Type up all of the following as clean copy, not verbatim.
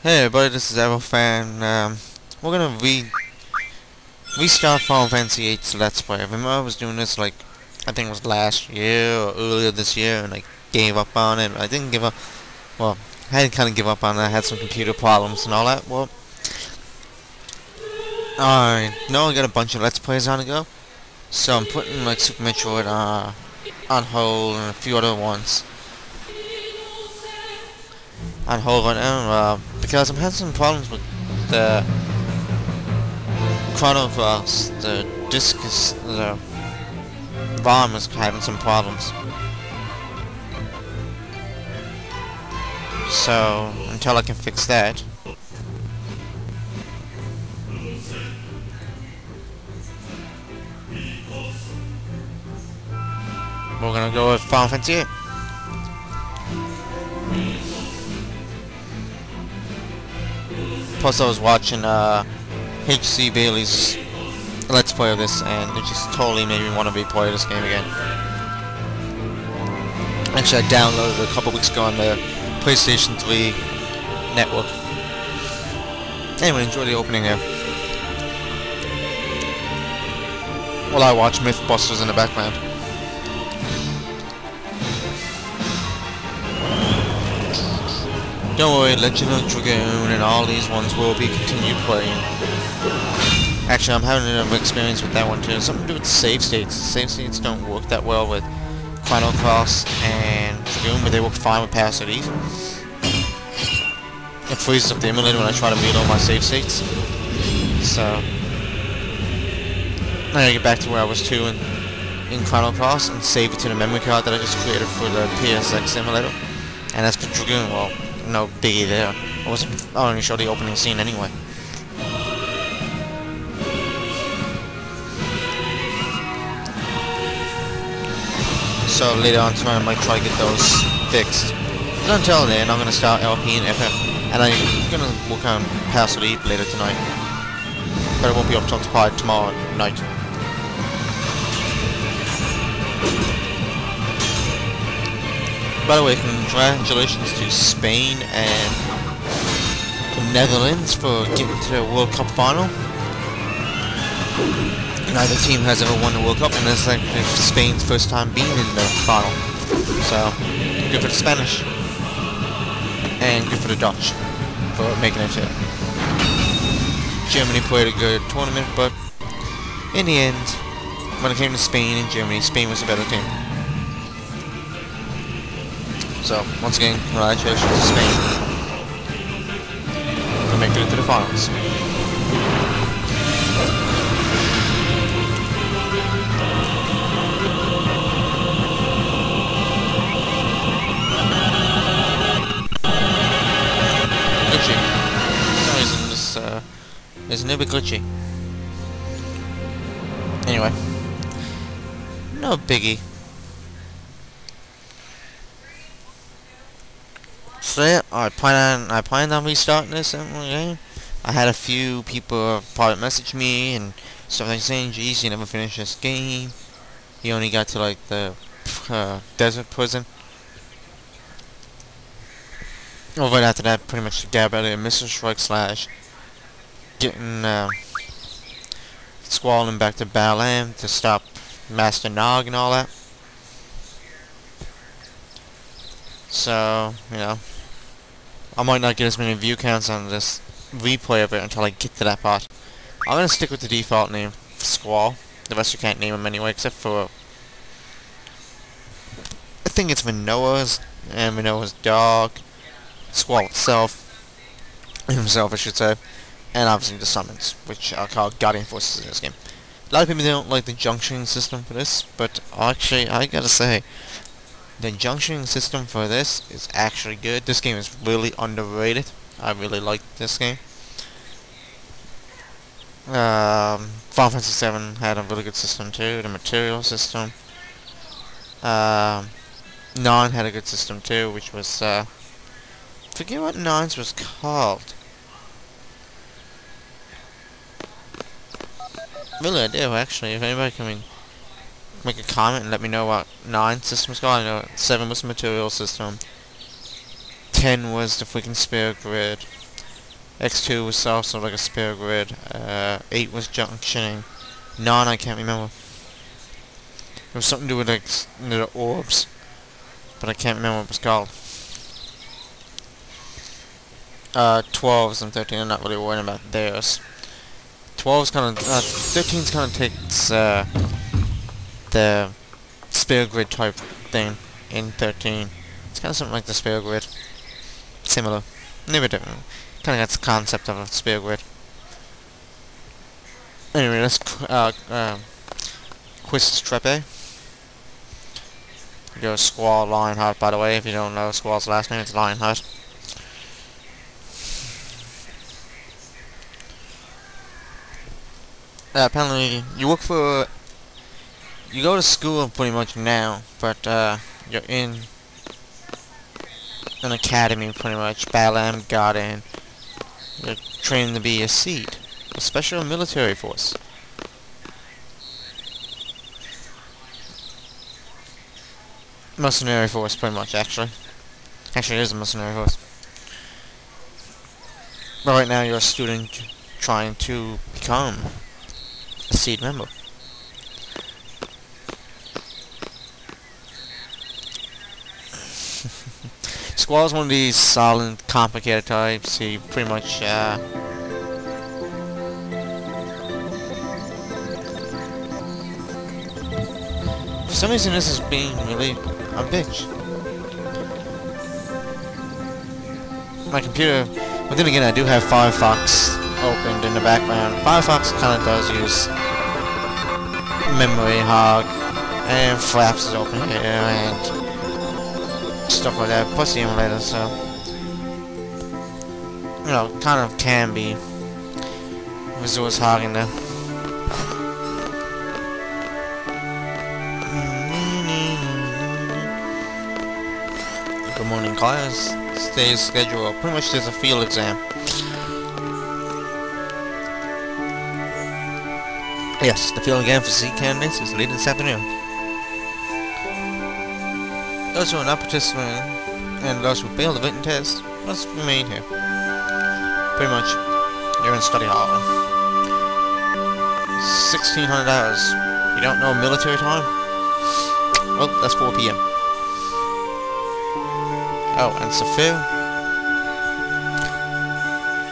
Hey everybody, this is Fan. We're gonna restart Final Fantasy VIII's Let's Play. I remember I was doing this like, I think it was last year or earlier this year, and I gave up on it. I didn't give up, well, I had to kind of give up on it. I had some computer problems and all that. Well, I know I got a bunch of Let's Plays on to go, so I'm putting like Super Metroid on hold and a few other ones on hold right now, because I'm having some problems with the Chrono Cross. The ROM is having some problems. So until I can fix that, we're gonna go with Final Fantasy VIII. Plus, I was watching HC Bailey's Let's Play of this, and it just totally made me want to replay this game again. Actually, I downloaded it a couple weeks ago on the PlayStation 3 network. Anyway, enjoy the opening here. While I watch Mythbusters in the background. Don't worry, Legend of Dragoon and all these ones will be continued playing. Actually, I'm having an experience with that one too. Something to do with save states. Save states don't work that well with Final Cross and Dragoon, but they work fine with Pass It. It freezes up the emulator when I try to reload my save states. So I gotta get back to where I was too in Chrono Cross and save it to the memory card that I just created for the PSX emulator. And as for Dragoon, well, no biggie there. I only showed the opening scene anyway. So later on tonight I might try to get those fixed. But until then, I'm gonna start LP and FF, and I'm gonna work on Pass It later tonight. But it won't be up until probably tomorrow night. By the way, congratulations to Spain and the Netherlands for getting to the World Cup final. Neither team has ever won the World Cup, and this is actually Spain's first time being in the final. So, good for the Spanish. And good for the Dutch for making it here. Germany played a good tournament, but in the end, when it came to Spain and Germany, Spain was the better team. So, once again, congratulations to Spain for making it to the finals. Glitchy. For some reason, this is a little bit glitchy. Anyway, no biggie. So yeah, I planned on restarting this game. I had a few people private message me and stuff like saying, "Geez, you never finished this game. You only got to like the desert prison." Well, right after that, pretty much got out of Mr. Strike slash getting squalling back to Balam to stop Master Nog and all that. So, you know, I might not get as many view counts on this replay of it until I get to that part. I'm gonna stick with the default name, Squall. The rest you can't name them anyway, except for I think it's Minoa's and Minoa's dog, Squall himself I should say, and obviously the summons, which are called Guardian Forces in this game. A lot of people don't like the junctioning system for this, but actually I gotta say, the junctioning system for this is actually good. This game is really underrated. I really like this game. Final Fantasy VII had a really good system too. The material system. 9 had a good system too, which was forget what 9's was called. Really, I do actually. If anybody can make a comment and let me know what 9 system is called. I know 7 was the material system. 10 was the freaking spirit grid. X2 was also like a spare grid. 8 was junctioning. 9 I can't remember. It was something to do with like the orbs, but I can't remember what it was called. 12s and 13 I'm not really worrying about theirs. 12's kind of 13's kind of takes the spare grid type thing in 13. It's kind of something like the spare grid, similar, never different. Kind of got the concept of a spare grid. Anyway, let's quiz Strepe. Go Squall Lionheart, by the way, if you don't know Squall's last name, it's Lionheart. Apparently, you go to school pretty much now, but you're in an academy pretty much, Balam Garden. You're training to be a seed, a special military force. Mercenary force, pretty much, actually. Actually, it is a mercenary force. But right now, you're a student trying to become a seed member. Squall is one of these solid, complicated types. He pretty much, for some reason this is being really a bitch. My computer, but then again I do have Firefox opened in the background. Firefox kinda does use memory hog, and Flaps is open here, and stuff like that, plus the emulator, so you know, kind of can be resource hogging there. Good morning class, today's schedule, pretty much there's a field exam. Yes, the field exam for seat candidates is later this afternoon. Those who are not participating and those who fail the written test must remain here. Pretty much, you're in study hall. 1600 hours. You don't know military time? Well, that's 4 p.m. Oh, and Saphir.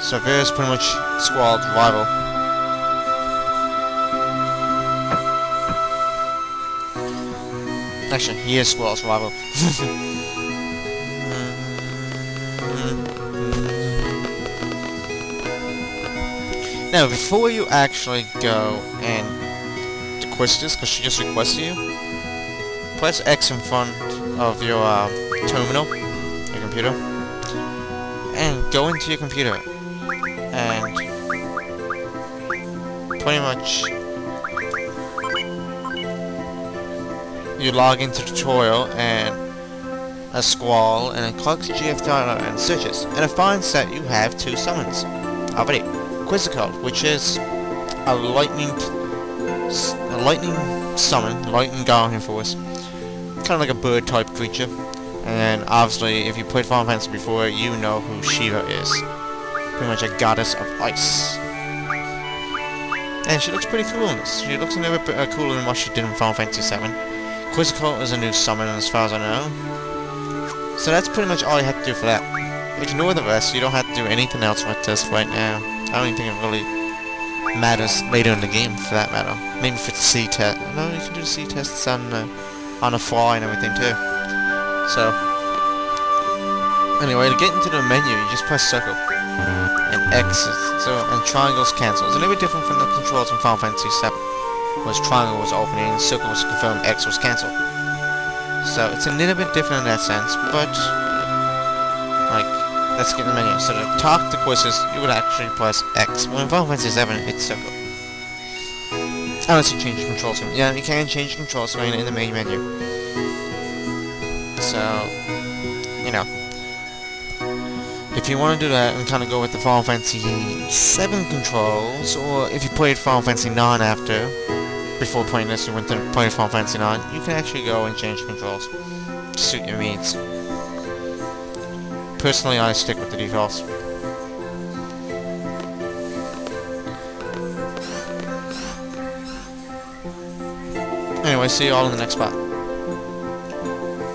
Saphir is pretty much Squall's rival. Actually, he is Squall's rival. Now, before you actually go and quiz this, because she just requested you, press X in front of your terminal, your computer, and go into your computer, and pretty much you log into the tutorial and a Squall, and it clicks GF Dialer and searches, and it finds that you have 2 summons already. Quizzical, which is a lightning summon, lightning guardian force, kind of like a bird type creature. And then obviously, if you played Final Fantasy before, you know who Shiva is, pretty much a goddess of ice. And she looks pretty cool in this. She looks a little bit cooler than what she did in Final Fantasy VII. Quizzical is a new summon as far as I know. So that's pretty much all you have to do for that. Ignore the rest, you don't have to do anything else with this right now. I don't even think it really matters later in the game, for that matter. Maybe for the C test. No, you can do the C tests on the fly and everything too. So, anyway, to get into the menu, you just press circle. And X is, and triangles cancel. It's a little bit different from the controls in Final Fantasy VII. Whereas triangle was opening and circle was confirmed, X was cancelled. So it's a little bit different in that sense, but like, let's get in the menu. So to talk to quizzes, you would actually press X. Well, in Final Fantasy VII, it's circle. Unless you change the control screen. Yeah, you can change the control screen in the main menu. So, you know, if you want to do that and kind of go with the Final Fantasy VII controls, or if you played Final Fantasy IX before playing this, you went to play Final Fantasy IX, you can actually go and change the controls to suit your needs. Personally, I stick with the defaults. Anyway, see you all in the next part.